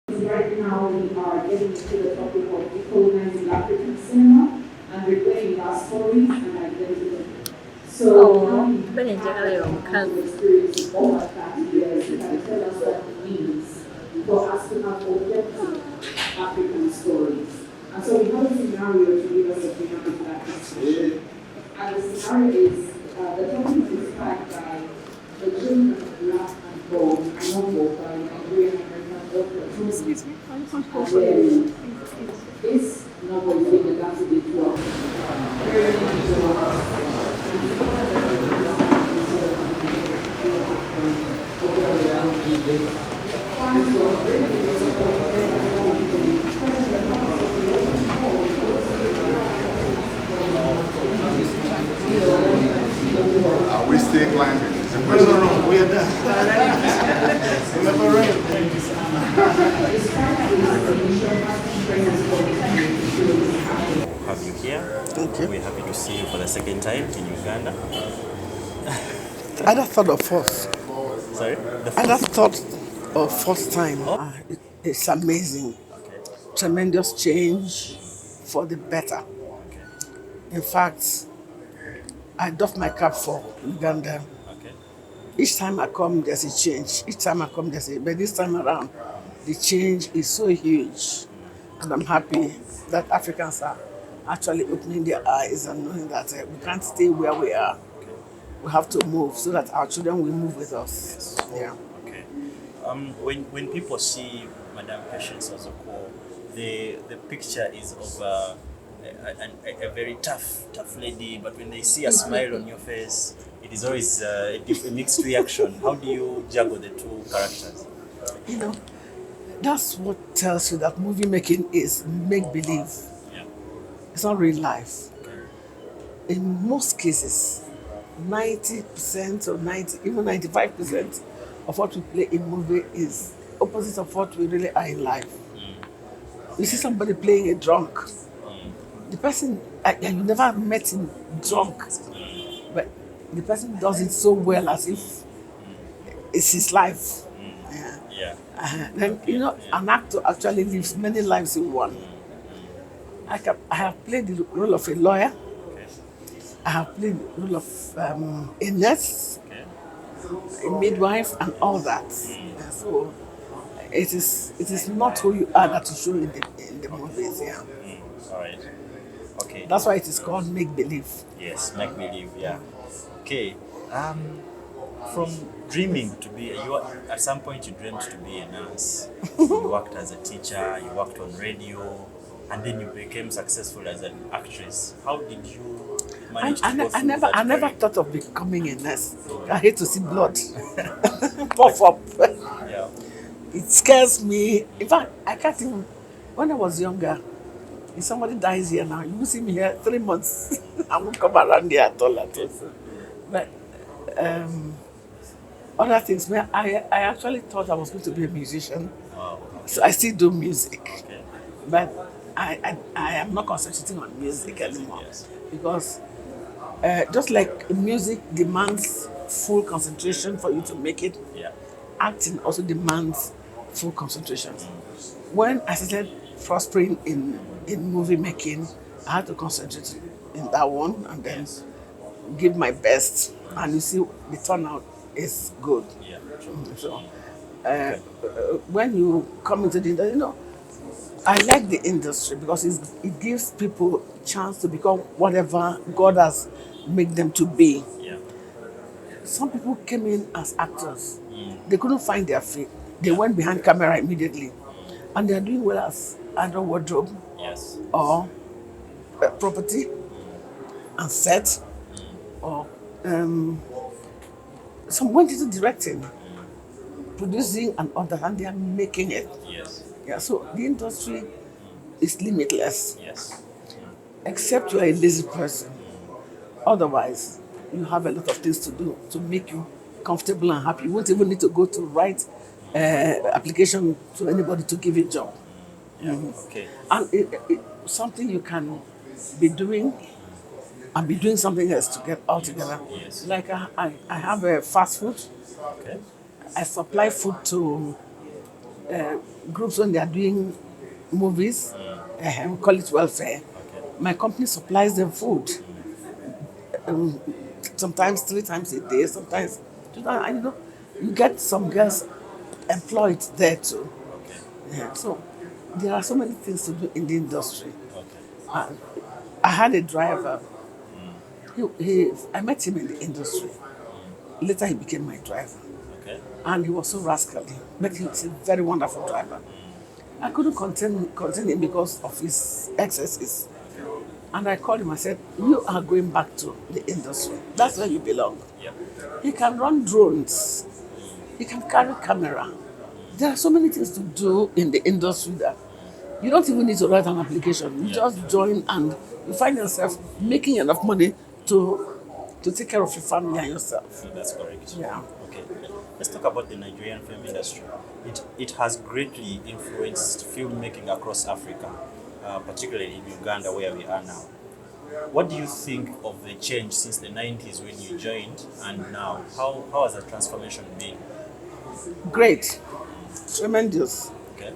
Right now, we are getting into the topic of decolonizing African cinema and replaying our stories and identity. So, Oh, how ben njagala to omukazi. experience all of that years, you can tell us what it means for us to have authentic African stories. And so, we have a scenario to give us a framework of that discussion. And the scenario is the topic is inspired by the children of Black and Gold, a novel by Nigerian American author. Excuse me, I just want to call And for you. then this novel is being adapted into a very Are we still climbing? No, we are done. Never rain. Have you here. Thank you. We're happy to see you for the second time in Uganda. I just thought of first. Sorry? I just thought of first time. It's amazing. Okay. Tremendous change for the better. Okay. In fact, I doff my cap for Uganda. Okay. Each time I come, there's a change. Each time I come, there's a. But this time around, the change is so huge, and I'm happy that Africans are actually opening their eyes and knowing that we can't stay where we are. We have to move so that our children will move with us. Yeah. Okay. When people see Madame Patience Ozokwor, the picture is of a very tough lady, but when they see a smile on your face, it is always a mixed reaction. How do you juggle the two characters? You know, that's what tells you that movie making is make believe. Yeah. It's not real life. Okay. In most cases, 90% or 90, even 95% of what we play in movie is opposite of what we really are in life. You see somebody playing a drunk. The person you never met him drunk, but the person does it so well as if it's his life. Yeah. Yeah. Then an actor actually lives many lives in one. I have played the role of a lawyer. Okay. I have played the role of a nurse, Okay. a midwife, and all that. So it is not who you are that you show in the movies. Yeah. All right. Okay. That's why it is called make believe. Yes, make believe. Yeah. Okay. From dreaming to be at some point you dreamed to be a nurse. You worked as a teacher. You worked on radio, and then you became successful as an actress. How did you manage to go through that I never career? thought of becoming a nurse. I hate to see blood puff up. Yeah. It scares me. In fact, I can't even. When I was younger, if somebody dies here now, you will see me here 3 months. I won't come around here at all. But other things, I actually thought I was going to be a musician. Wow. So I still do music. Okay. But I am not concentrating on music anymore. Yes. Because just like music demands full concentration for you to make it, Yeah. acting also demands full concentration. When I started prospering in movie making, I had to concentrate in that one and then give my best. And you see, the turnout is good. Yeah. True. So when you come into the industry, I like the industry because it gives people a chance to become whatever God has made them to be. Yeah. Some people came in as actors. They couldn't find their feet. They went behind camera immediately. And they are doing well as either wardrobe Yes. or property and set, or some went into directing, producing and other, and they are making it. Yes. Yeah, so the industry is limitless, Yes. except you are a lazy person. Otherwise, you have a lot of things to do to make you comfortable and happy. You won't even need to go to write application to anybody to give you a job. Yeah. Okay. And something you can be doing and be doing something else to get all together. Yes. Like I have a fast food. Okay. I supply food to groups when they are doing movies. We call it welfare. Okay. My company supplies them food. Um, Sometimes 3 times a day, sometimes 2 times. And you get some girls employed there too. Okay. Yeah. So there are so many things to do in the industry. Okay. And I had a driver. I met him in the industry. Later, he became my driver. Okay. And he was so rascally, but he's a very wonderful driver. I couldn't contain him because of his excesses. And I called him, I said, you are going back to the industry. That's where you belong. Yep. He can run drones. He can carry camera. There are so many things to do in the industry that you don't even need to write an application. You just join and you find yourself making enough money to take care of your family and yourself. That's correct. Yeah. Okay. Let's talk about the Nigerian film industry. It has greatly influenced filmmaking across Africa, particularly in Uganda, where we are now. What do you think of the change since the 90s when you joined and now? How has the transformation been? Great. Tremendous. Okay.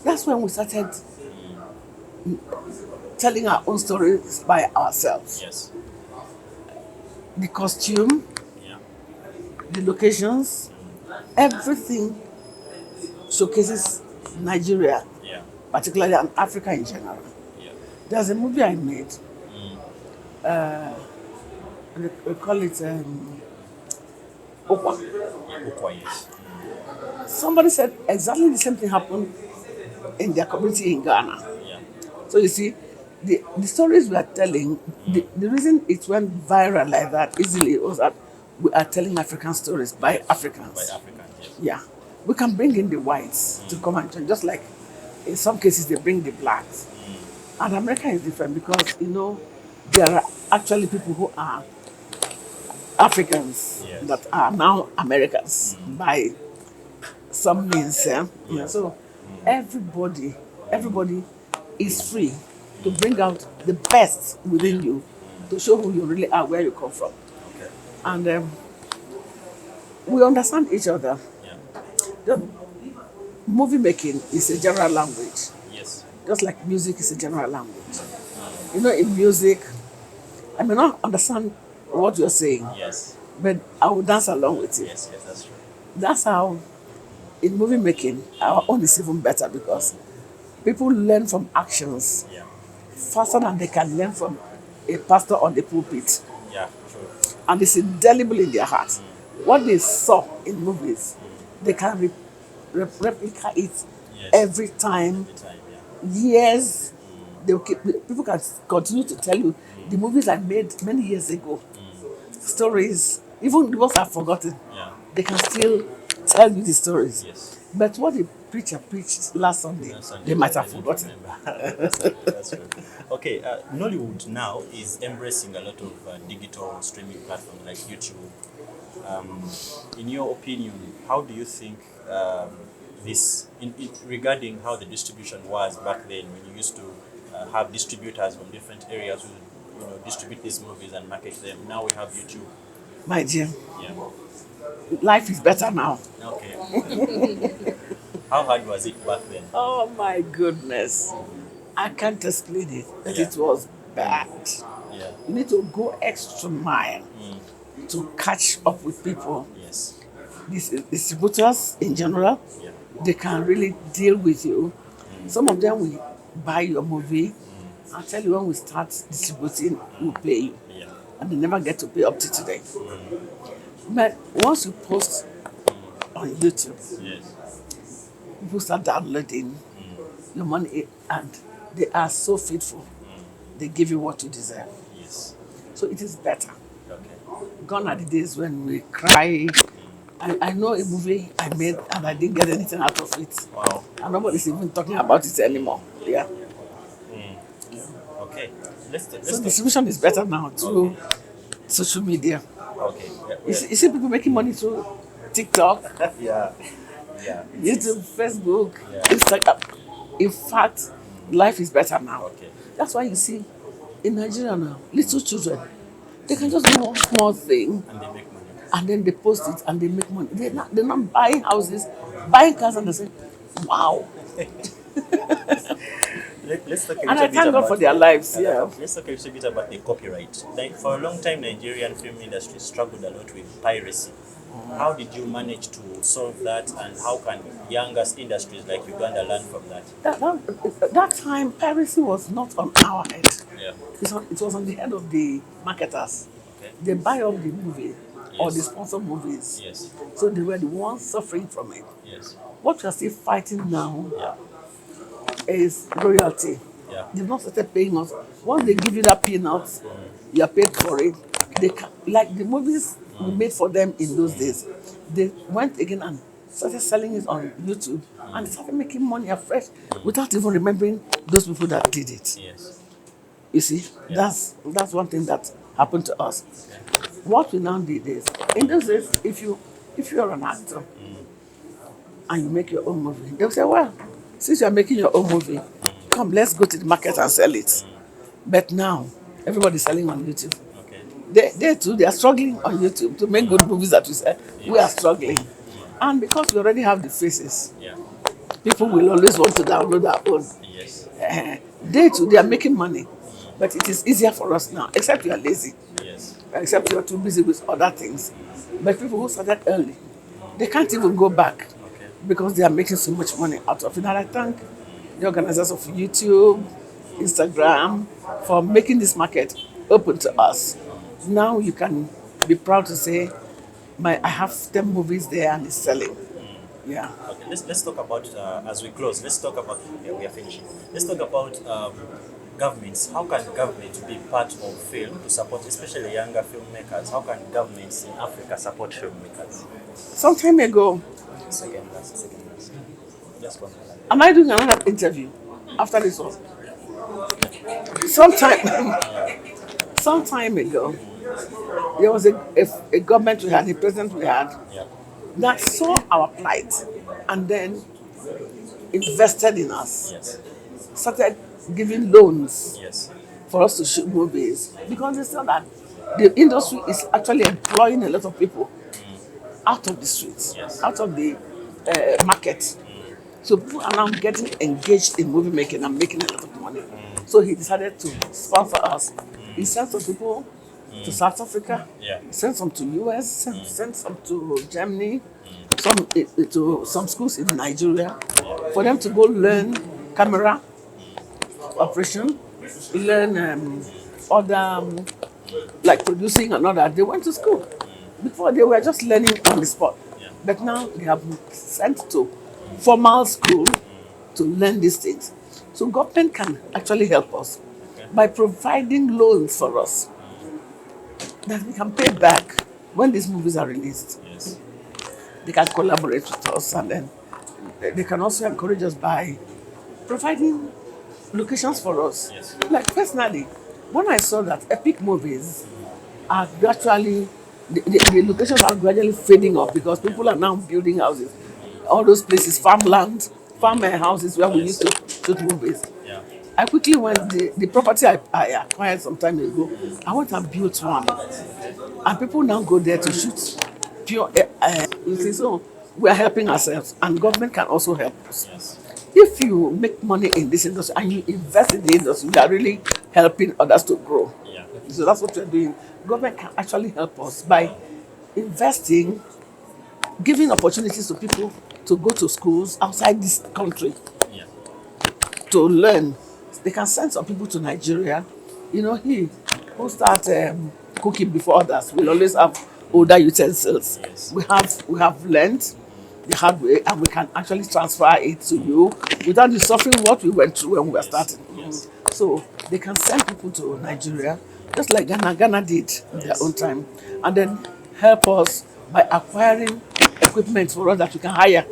That's when we started telling our own stories by ourselves. Yes. The costume, Yeah. the locations, everything showcases Nigeria, Yeah. particularly and Africa in general. Yeah. There's a movie I made. We call it Ozokwor. Ozokwor, yes. Somebody said exactly the same thing happened in their community in Ghana. Yeah. So you see, the stories we are telling, the reason it went viral like that easily was that we are telling African stories by Africans. By Africans, yes. Yeah. We can bring in the whites to come and join, just like in some cases they bring the blacks. And America is different because, there are actually people who are Africans Yes. that are now Americans by some means. Yeah. So everybody is free to bring out the best within you to show who you really are, where you come from. Okay. And we understand each other. Yeah. The movie making is a general language, Yes. just like music is a general language. In music, I may not understand what you're saying, Yes. but I will dance along with you. Yes. Yes. That's true. That's how, in movie making, our own is even better because people learn from actions Yeah. faster than they can learn from a pastor on the pulpit. Yeah. True. And it's indelible in their heart. What they saw in movies, they can replicate it Yes. every time. Every time. Yeah. Years, people can continue to tell you the movies I made many years ago, stories, even the ones I've forgotten, Yeah. they can still tell you the stories. Yes. But what the preacher preached last Sunday, they might have forgotten. That's true. That's true. Okay, Nollywood now is embracing a lot of digital streaming platforms like YouTube. In your opinion, how do you think this, regarding how the distribution was back then when you used to have distributors from different areas who distribute these movies and market them? Now we have YouTube. My dear, Yeah. life is better now. Okay. How hard was it back then? Oh my goodness. I can't explain it, but Yeah. it was bad. Yeah. You need to go extra mile to catch up with people. Yes. These distributors in general, Yeah. they can really deal with you. Some of them will buy your movie and tell you when we start distributing, we'll pay you. Yeah. And they never get to pay up to today. But once you post on YouTube, Yes. people start downloading your money and they are so faithful. They give you what you deserve. Yes. So it is better. Okay. Gone are the days when we cry. I know a movie I made and I didn't get anything out of it. Wow. And nobody's even talking about it anymore. Yeah. Okay. Let's So talk. distribution is better now through social media. Okay. You see people making money through TikTok, Yeah. Yeah. YouTube, Facebook, Yeah. Instagram. In fact, life is better now. Okay. That's why you see in Nigeria now, little children, they can just do one small thing And they make money. and then they post it and they make money. They're not buying houses, buying cars, and they say, wow. Let's talk a And little I bit thank God about for their lives, yeah. Let's talk a little bit about the copyright. Like for a long time, Nigerian film industry struggled a lot with piracy. How did you manage to solve that, and how can younger industries like Uganda learn from that? That time, piracy was not on our head. Yeah. It was on the head of the marketers. Okay. They buy up the movie or they Yes. sponsor movies. Yes. So they were the ones suffering from it. Yes. What we are still fighting now Yeah. is royalty. Yeah. They've not started paying us. Once they give you that peanuts, you are paid for it. They can, like the movies we made for them in those days, they went again and started selling it on YouTube and they started making money afresh without even remembering those people that did it. Yes. You see, that's one thing that happened to us. What we now did is, in those days, if you're an actor and you make your own movie, they'll say, well, since you're making your own movie, come, let's go to the market and sell it. But now, everybody's selling on YouTube. Okay. They too, they are struggling on YouTube to make good movies that we say. We are struggling. And because we already have the faces, Yeah. people will always want to download our own. Yes. They too, they are making money. But it is easier for us now, except you are lazy. Yes. Except you are too busy with other things. But people who started early, they can't even go back Okay. because they are making so much money out of it. And I thank the organizers of YouTube, Instagram, for making this market open to us. Now you can be proud to say, I have 10 movies there and it's selling. Yeah. Okay, let's talk about as we close. Let's talk about we are finishing. Let's talk about governments. How can government be part of film to support, especially younger filmmakers? How can governments in Africa support filmmakers? Some time ago, Second last. Just one. am I doing another interview after this one? Some time ago, there was a government we had, a president we had, Yeah. that saw our plight and then invested in us, Yes. started giving loans Yes. for us to shoot movies because they saw that the industry is actually employing a lot of people out of the streets, Yes. out of the market. So people are now getting engaged in movie making and making a lot of money. So he decided to sponsor us. He sent some people to South Africa, Yeah. sent some to US, sent some to Germany, some to some schools in Nigeria, for them to go learn camera operation, learn other like producing and all that. They went to school. Before they were just learning on the spot, but now they have been sent to formal school to learn these things. So government can actually help us by providing loans for us that we can pay back when these movies are released. Yes. They can collaborate with us, and then they can also encourage us by providing locations for us. Yes. Like personally, when I saw that epic movies are gradually, the locations are gradually fading off because people are now building houses. All those places, farmland, farm houses where we used to shoot movies. Yeah. I quickly went, the property I acquired some time ago, I went and built one. And people now go there to shoot pure, you see, so we are helping ourselves and government can also help us. Yes. If you make money in this industry and you invest in the industry, you are really helping others to grow. Yeah. So that's what we're doing. Government can actually help us by investing, giving opportunities to people to go to schools outside this country Yeah. to learn. They can send some people to Nigeria. You know, he who start cooking before others will always have older utensils. Yes. We have learned the hard way, and we can actually transfer it to you without you suffering what we went through when we were starting. Yes. So they can send people to Nigeria, just like Ghana did in their own time, and then help us by acquiring equipment for us that we can hire.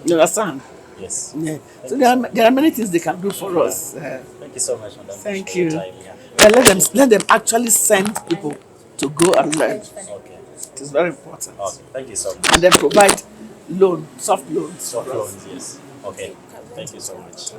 You understand? Yes. Yeah. So there are many things they can do for us. Thank you so much, Madam. Thank for your you. time. Yeah. Let them actually send people to go and learn. Okay. It is very important. Okay. Thank you so much. And then provide soft loans. Soft loans, yes. Okay. Thank you so much.